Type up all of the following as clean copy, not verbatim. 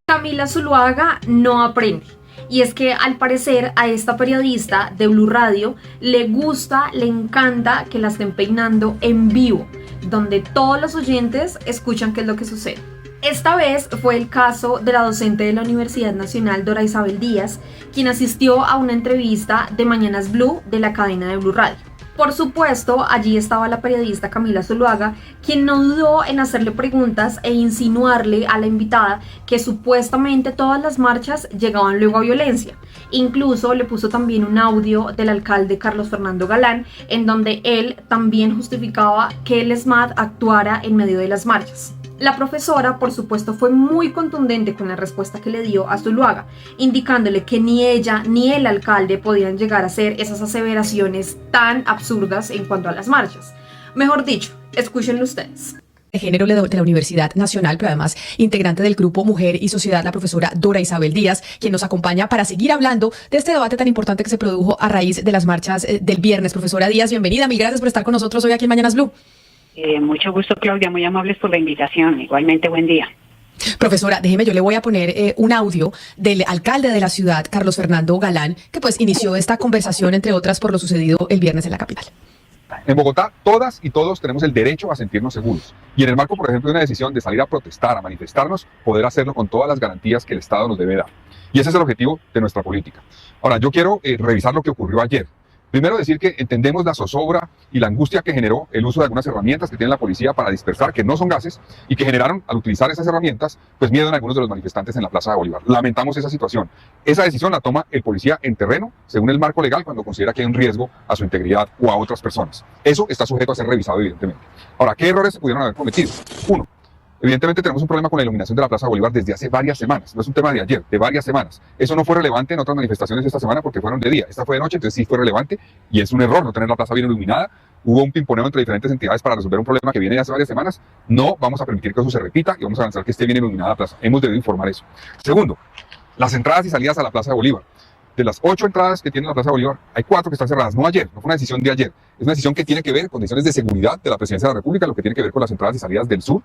Camila Zuluaga no aprende. Y es que al parecer a esta periodista de Blue Radio le gusta, le encanta que la estén peinando en vivo, donde todos los oyentes escuchan qué es lo que sucede. Esta vez fue el caso de la docente de la Universidad Nacional, Dora Isabel Díaz, quien asistió a una entrevista de Mañanas Blue de la cadena de Blue Radio. Por supuesto, allí estaba la periodista Camila Zuluaga, quien no dudó en hacerle preguntas e insinuarle a la invitada que supuestamente todas las marchas llegaban luego a violencia. Incluso le puso también un audio del alcalde Carlos Fernando Galán, en donde él también justificaba que el ESMAD actuara en medio de las marchas. La profesora, por supuesto, fue muy contundente con la respuesta que le dio a Zuluaga, indicándole que ni ella ni el alcalde podían llegar a hacer esas aseveraciones tan absurdas en cuanto a las marchas. Mejor dicho, escúchenlo ustedes. De género de la Universidad Nacional, pero además integrante del grupo Mujer y Sociedad, la profesora Dora Isabel Díaz, quien nos acompaña para seguir hablando de este debate tan importante que se produjo a raíz de las marchas del viernes. Profesora Díaz, bienvenida, mil gracias por estar con nosotros hoy aquí en Mañanas Blue. Mucho gusto, Claudia, muy amables por la invitación. Igualmente, buen día. Profesora, déjeme, yo le voy a poner un audio del alcalde de la ciudad, Carlos Fernando Galán, que pues inició esta conversación, entre otras, por lo sucedido el viernes en la capital. En Bogotá, todas y todos tenemos el derecho a sentirnos seguros. Y en el marco, por ejemplo, de una decisión de salir a protestar, a manifestarnos, poder hacerlo con todas las garantías que el Estado nos debe dar. Y ese es el objetivo de nuestra política. Ahora, yo quiero revisar lo que ocurrió ayer. Primero decir que entendemos la zozobra y la angustia que generó el uso de algunas herramientas que tiene la policía para dispersar, que no son gases, y que generaron, al utilizar esas herramientas, pues miedo en algunos de los manifestantes en la Plaza de Bolívar. Lamentamos esa situación. Esa decisión la toma el policía en terreno, según el marco legal, cuando considera que hay un riesgo a su integridad o a otras personas. Eso está sujeto a ser revisado, evidentemente. Ahora, ¿qué errores se pudieron haber cometido? Uno, evidentemente tenemos un problema con la iluminación de la Plaza de Bolívar desde hace varias semanas. No es un tema de ayer, de varias semanas. Eso no fue relevante en otras manifestaciones de esta semana porque fueron de día. Esta fue de noche, entonces sí fue relevante y es un error no tener la plaza bien iluminada. Hubo un pimponeo entre diferentes entidades para resolver un problema que viene de hace varias semanas. No vamos a permitir que eso se repita y vamos a avanzar que esté bien iluminada la plaza. Hemos debido informar eso. Segundo, las entradas y salidas a la Plaza de Bolívar. De las 8 entradas que tiene la Plaza de Bolívar, hay 4 que están cerradas. No ayer, no fue una decisión de ayer. Es una decisión que tiene que ver con decisiones de seguridad de la Presidencia de la República, lo que tiene que ver con las entradas y salidas del sur,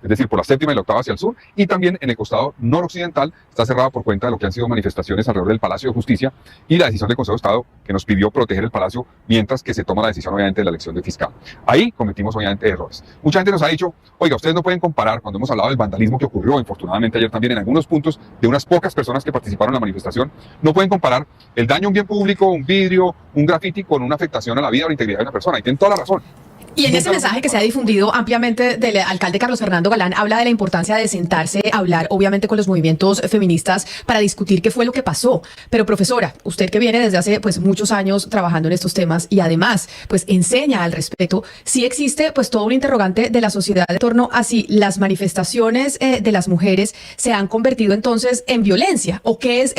es decir, por la séptima y la octava hacia el sur, y también en el costado noroccidental está cerrada por cuenta de lo que han sido manifestaciones alrededor del Palacio de Justicia y la decisión del Consejo de Estado que nos pidió proteger el Palacio mientras que se toma la decisión, obviamente, de la elección de fiscal. Ahí cometimos, obviamente, errores. Mucha gente nos ha dicho, oiga, ustedes no pueden comparar, cuando hemos hablado del vandalismo que ocurrió, infortunadamente ayer también en algunos puntos, de unas pocas personas que participaron en la manifestación, no pueden comparar el daño a un bien público, un vidrio, un grafiti, con una afectación a la vida o la integridad de una persona. Y tienen toda la razón. Y en ese mensaje que se ha difundido ampliamente del alcalde Carlos Fernando Galán, habla de la importancia de sentarse a hablar, obviamente, con los movimientos feministas para discutir qué fue lo que pasó. Pero, profesora, usted que viene desde hace pues muchos años trabajando en estos temas y además pues enseña al respecto, sí existe pues todo un interrogante de la sociedad en torno a si las manifestaciones de las mujeres se han convertido entonces en violencia o qué es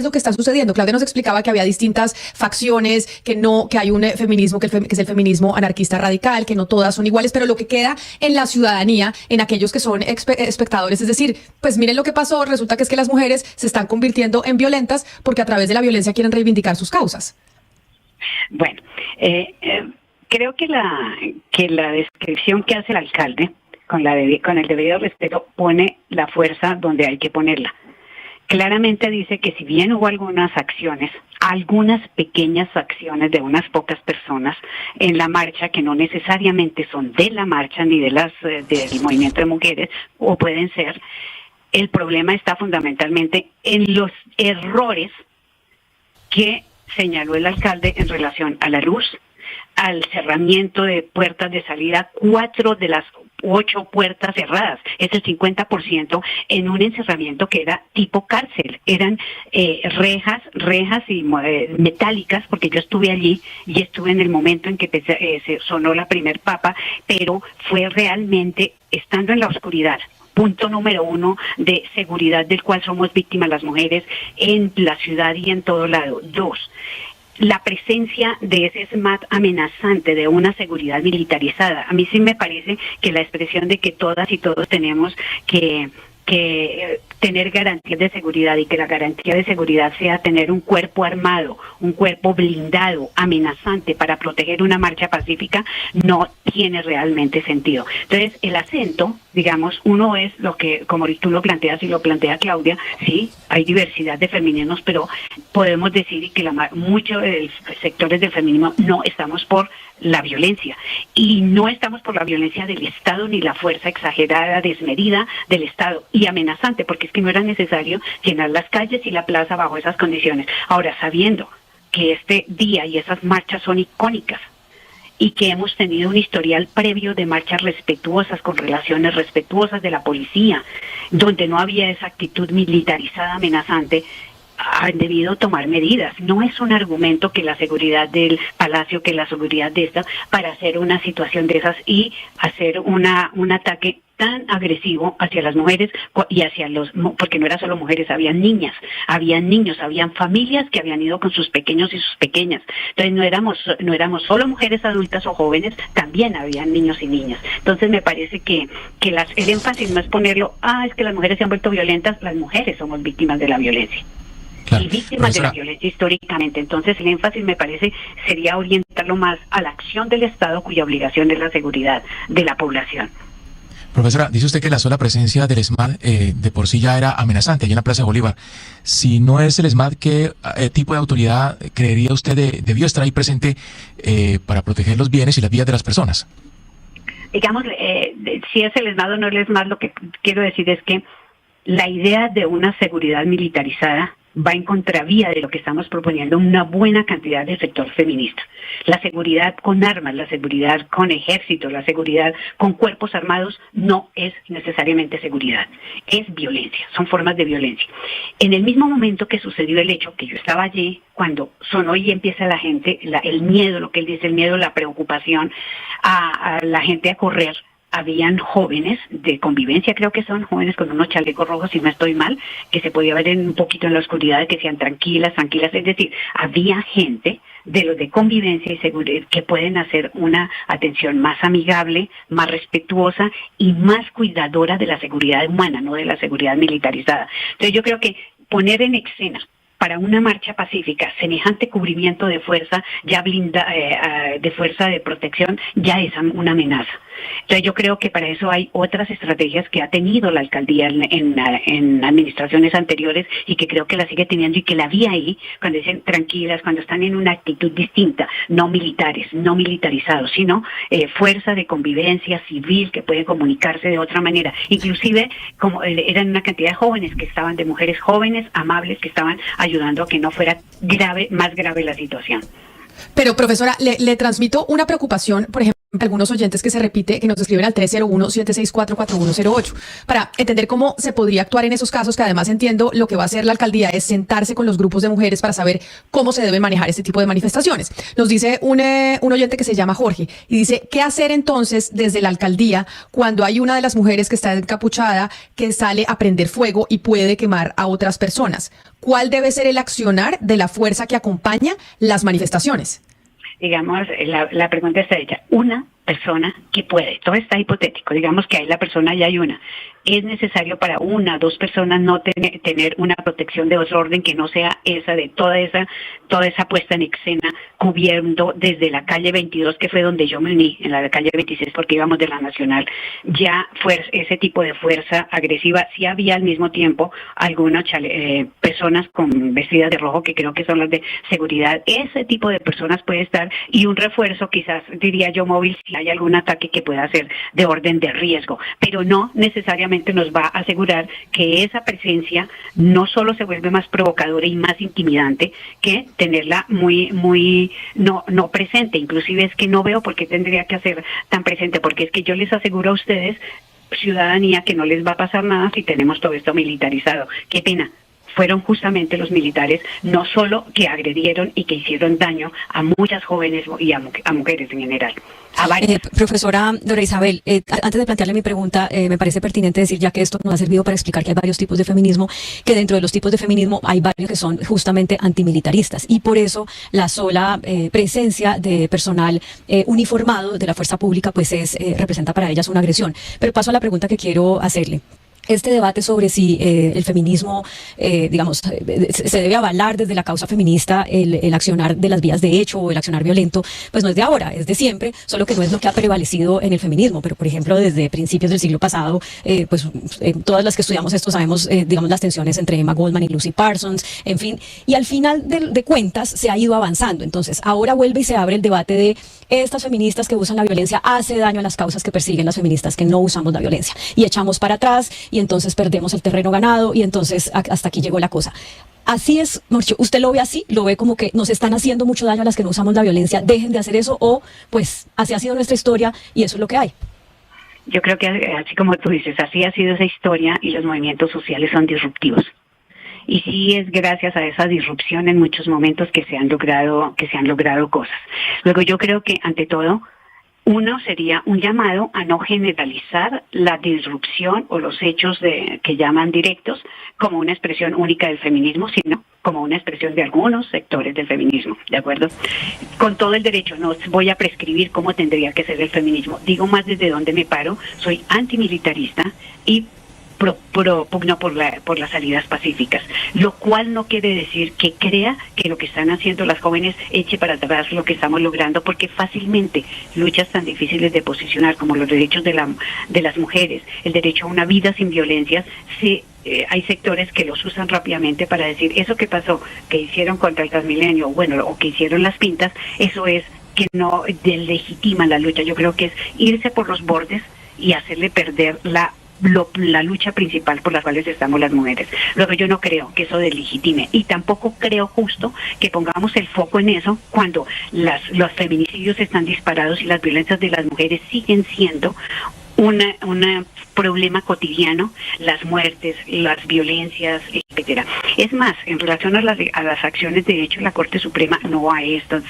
lo que está sucediendo. Claudia nos explicaba que había distintas facciones, que hay un feminismo que es el feminismo anarquista radical, que no todas son iguales, pero lo que queda en la ciudadanía, en aquellos que son espectadores, es decir, pues miren lo que pasó, resulta que es que las mujeres se están convirtiendo en violentas porque a través de la violencia quieren reivindicar sus causas. Bueno, creo que la descripción que hace el alcalde, con el debido respeto, pone la fuerza donde hay que ponerla. Claramente dice que si bien hubo algunas pequeñas acciones de unas pocas personas en la marcha que no necesariamente son de la marcha ni del movimiento de mujeres, o pueden ser, el problema está fundamentalmente en los errores que señaló el alcalde en relación a la luz, al cerramiento de puertas de salida, 4 de las 8 puertas cerradas, es el 50% en un encerramiento que era tipo cárcel, eran rejas y metálicas, porque yo estuve allí y estuve en el momento en que se sonó la primer papa, pero fue realmente estando en la oscuridad. Punto número 1 de seguridad del cual somos víctimas las mujeres en la ciudad y en todo lado. 2, la presencia de ese ESMAD amenazante, de una seguridad militarizada. A mí sí me parece que la expresión de que todas y todos tenemos que tener garantías de seguridad, y que la garantía de seguridad sea tener un cuerpo armado, un cuerpo blindado, amenazante para proteger una marcha pacífica, no tiene realmente sentido. Entonces, el acento, digamos, uno es lo que, como tú lo planteas y lo plantea Claudia, sí, hay diversidad de feminismos, pero podemos decir que muchos sectores del feminismo no estamos por la violencia, y no estamos por la violencia del Estado ni la fuerza exagerada, desmedida del Estado y amenazante, porque es que no era necesario llenar las calles y la plaza bajo esas condiciones. Ahora, sabiendo que este día y esas marchas son icónicas y que hemos tenido un historial previo de marchas respetuosas, con relaciones respetuosas de la policía, donde no había esa actitud militarizada, amenazante, han debido tomar medidas. No es un argumento que la seguridad del Palacio, que la seguridad de esta, para hacer una situación de esas y hacer un ataque tan agresivo hacia las mujeres y hacia porque no era solo mujeres, habían niñas, habían niños, habían familias que habían ido con sus pequeños y sus pequeñas. Entonces no éramos solo mujeres adultas o jóvenes, también habían niños y niñas. Entonces me parece que el énfasis no es ponerlo, es que las mujeres se han vuelto violentas, las mujeres somos víctimas de la violencia. Claro. Y víctimas de la violencia históricamente. Entonces el énfasis, me parece, sería orientarlo más a la acción del Estado, cuya obligación es la seguridad de la población. Profesora, dice usted que la sola presencia del ESMAD de por sí ya era amenazante allí en la Plaza de Bolívar. Si no es el ESMAD, ¿qué tipo de autoridad creería usted debió estar ahí presente para proteger los bienes y las vidas de las personas? Digamos, si es el ESMAD o no el ESMAD, lo que quiero decir es que la idea de una seguridad militarizada va en contravía de lo que estamos proponiendo una buena cantidad del sector feminista. La seguridad con armas, la seguridad con ejército, la seguridad con cuerpos armados no es necesariamente seguridad, es violencia, son formas de violencia. En el mismo momento que sucedió el hecho, que yo estaba allí, cuando sonó y empieza la gente, el miedo, lo que él dice, el miedo, la preocupación, a la gente a correr, habían jóvenes de convivencia, creo que son jóvenes con unos chalecos rojos, si no estoy mal, que se podía ver un poquito en la oscuridad, que decían tranquilas, es decir, había gente de los de convivencia y seguridad que pueden hacer una atención más amigable, más respetuosa y más cuidadora de la seguridad humana, no de la seguridad militarizada. Entonces yo creo que poner en escena para una marcha pacífica semejante cubrimiento de fuerza ya de fuerza de protección ya es una amenaza. Entonces yo creo que para eso hay otras estrategias que ha tenido la alcaldía en administraciones anteriores, y que creo que la sigue teniendo, y que la vi ahí cuando dicen tranquilas, cuando están en una actitud distinta, no militares, no militarizados, sino fuerza de convivencia civil que puede comunicarse de otra manera. Inclusive como eran una cantidad de jóvenes que estaban, de mujeres jóvenes, amables, que estaban ayudando a que no fuera más grave la situación. Pero, profesora, le transmito una preocupación, por ejemplo, algunos oyentes que se repite, que nos escriben al 301-764-4108, para entender cómo se podría actuar en esos casos, que además entiendo lo que va a hacer la alcaldía es sentarse con los grupos de mujeres para saber cómo se debe manejar este tipo de manifestaciones. Nos dice un oyente que se llama Jorge y dice, ¿qué hacer entonces desde la alcaldía cuando hay una de las mujeres que está encapuchada, que sale a prender fuego y puede quemar a otras personas? ¿Cuál debe ser el accionar de la fuerza que acompaña las manifestaciones? Digamos, la pregunta está hecha. Una persona que puede, todo está hipotético, digamos que hay la persona y hay una. Es necesario para una o dos personas no tener una protección de otro orden que no sea esa de toda esa puesta en escena, cubriendo desde la calle 22, que fue donde yo me uní, en la calle 26, porque íbamos de la Nacional. Ya fue ese tipo de fuerza agresiva. Sí había al mismo tiempo algunas personas vestidas de rojo, que creo que son las de seguridad. Ese tipo de personas puede estar, y un refuerzo, quizás diría yo, móvil, si hay algún ataque que pueda ser de orden de riesgo, pero no necesariamente nos va a asegurar que esa presencia no solo se vuelve más provocadora y más intimidante, que tenerla no presente. Inclusive es que no veo por qué tendría que hacer tan presente, porque es que yo les aseguro a ustedes, ciudadanía, que no les va a pasar nada si tenemos todo esto militarizado. Qué pena. Fueron justamente los militares, no solo que agredieron y que hicieron daño a muchas jóvenes y a mujeres en general. Profesora Dora Isabel, antes de plantearle mi pregunta, me parece pertinente decir, ya que esto nos ha servido para explicar que hay varios tipos de feminismo, que dentro de los tipos de feminismo hay varios que son justamente antimilitaristas, y por eso la sola presencia de personal uniformado de la fuerza pública pues representa para ellas una agresión. Pero paso a la pregunta que quiero hacerle. este debate sobre si el feminismo, digamos, se debe avalar desde la causa feminista el accionar de las vías de hecho o el accionar violento, pues no es de ahora, es de siempre, solo que no es lo que ha prevalecido en el feminismo. Pero, por ejemplo, desde principios del siglo pasado, todas las que estudiamos esto sabemos, digamos, las tensiones entre Emma Goldman y Lucy Parsons, en fin, y al final de cuentas se ha ido avanzando. Entonces, ahora vuelve y se abre el debate de estas feministas que usan la violencia hace daño a las causas que persiguen las feministas que no usamos la violencia. Y echamos para atrás y entonces perdemos el terreno ganado y entonces hasta aquí llegó la cosa. Así es, Morcho, ¿usted lo ve así? ¿Lo ve como que nos están haciendo mucho daño a las que no usamos la violencia? Dejen de hacer eso, o pues así ha sido nuestra historia y eso es lo que hay. Yo creo que así como tú dices, así ha sido esa historia y los movimientos sociales son disruptivos. Y sí es gracias a esa disrupción en muchos momentos que se han logrado cosas. Luego yo creo que ante todo, uno sería un llamado a no generalizar la disrupción o los hechos que llaman directos como una expresión única del feminismo, sino como una expresión de algunos sectores del feminismo, ¿de acuerdo? Con todo el derecho, no voy a prescribir cómo tendría que ser el feminismo. Digo más desde dónde me paro, soy antimilitarista y pugno por las salidas pacíficas, lo cual no quiere decir que crea que lo que están haciendo las jóvenes eche para atrás lo que estamos logrando, porque fácilmente luchas tan difíciles de posicionar como los derechos de las mujeres, el derecho a una vida sin violencias, hay sectores que los usan rápidamente para decir eso que pasó, que hicieron contra el Transmilenio, o que hicieron las pintas, eso es que no legitima la lucha. Yo creo que es irse por los bordes y hacerle perder la lucha principal por las cuales estamos las mujeres. Luego yo no creo que eso delegitime y tampoco creo justo que pongamos el foco en eso cuando los feminicidios están disparados y las violencias de las mujeres siguen siendo un problema cotidiano, las muertes, las violencias, etcétera. Es más, en relación a las acciones de hecho, la Corte Suprema, no a estas,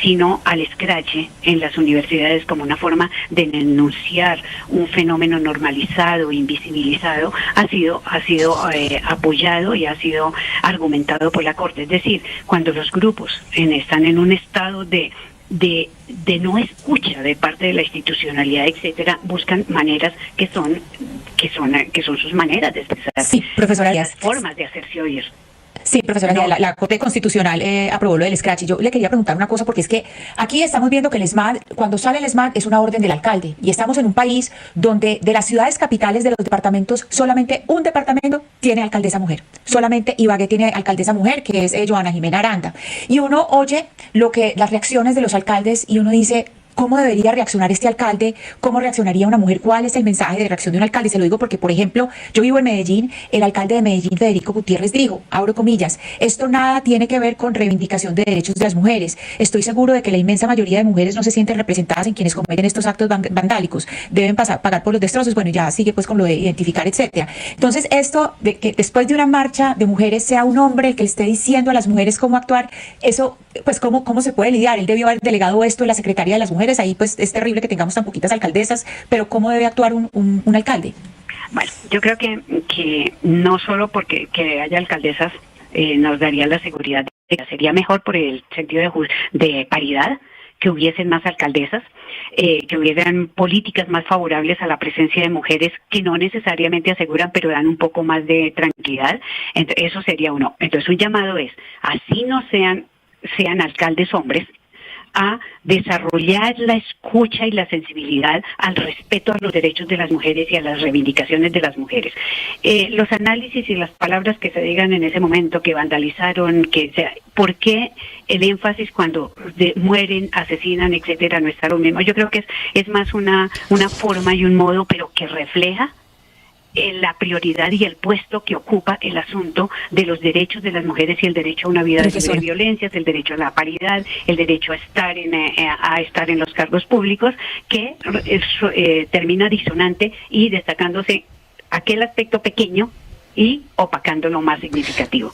sino al escrache en las universidades como una forma de denunciar un fenómeno normalizado, invisibilizado, ha sido apoyado y ha sido argumentado por la Corte. Es decir, cuando los grupos están en un estado de no escucha de parte de la institucionalidad, etcétera, buscan maneras que son sus maneras de expresar, sí, profesora Díaz, formas de hacerse oír. Sí, profesora, No. la Corte Constitucional aprobó lo del scratch. Y yo le quería preguntar una cosa, porque es que aquí estamos viendo que el SMAD, cuando sale el SMAD, es una orden del alcalde. Y estamos en un país donde de las ciudades capitales de los departamentos, solamente un departamento tiene alcaldesa mujer. Solamente Ibagué tiene alcaldesa mujer, que es Joana Jimena Aranda. Y uno oye las reacciones de los alcaldes y uno dice, ¿cómo debería reaccionar este alcalde? ¿Cómo reaccionaría una mujer? ¿Cuál es el mensaje de reacción de un alcalde? Se lo digo porque, por ejemplo, yo vivo en Medellín, el alcalde de Medellín, Federico Gutiérrez, dijo, abro comillas, esto nada tiene que ver con reivindicación de derechos de las mujeres. Estoy seguro de que la inmensa mayoría de mujeres no se sienten representadas en quienes cometen estos actos vandálicos. Deben pagar por los destrozos. Bueno, ya sigue pues con lo de identificar, etcétera. Entonces, esto de que después de una marcha de mujeres sea un hombre el que le esté diciendo a las mujeres cómo actuar, eso, pues, ¿cómo se puede lidiar? Él debió haber delegado esto en la Secretaría de las Mujeres. Ahí pues es terrible que tengamos tan poquitas alcaldesas, pero ¿cómo debe actuar un alcalde? Bueno, yo creo que no solo porque que haya alcaldesas nos daría la seguridad, sería mejor por el sentido de paridad, que hubiesen más alcaldesas, que hubieran políticas más favorables a la presencia de mujeres que no necesariamente aseguran, pero dan un poco más de tranquilidad. Entonces, eso sería uno. Entonces un llamado es, así no sean alcaldes hombres, a desarrollar la escucha y la sensibilidad al respeto a los derechos de las mujeres y a las reivindicaciones de las mujeres. Los análisis y las palabras que se digan en ese momento, que vandalizaron, ¿por qué el énfasis cuando mueren, asesinan, etcétera, no está lo mismo? Yo creo que es más una forma y un modo, pero que refleja la prioridad y el puesto que ocupa el asunto de los derechos de las mujeres y el derecho a una vida libre de violencias, el derecho a la paridad, el derecho a estar en los cargos públicos, que termina disonante y destacándose aquel aspecto pequeño y opacando lo más significativo.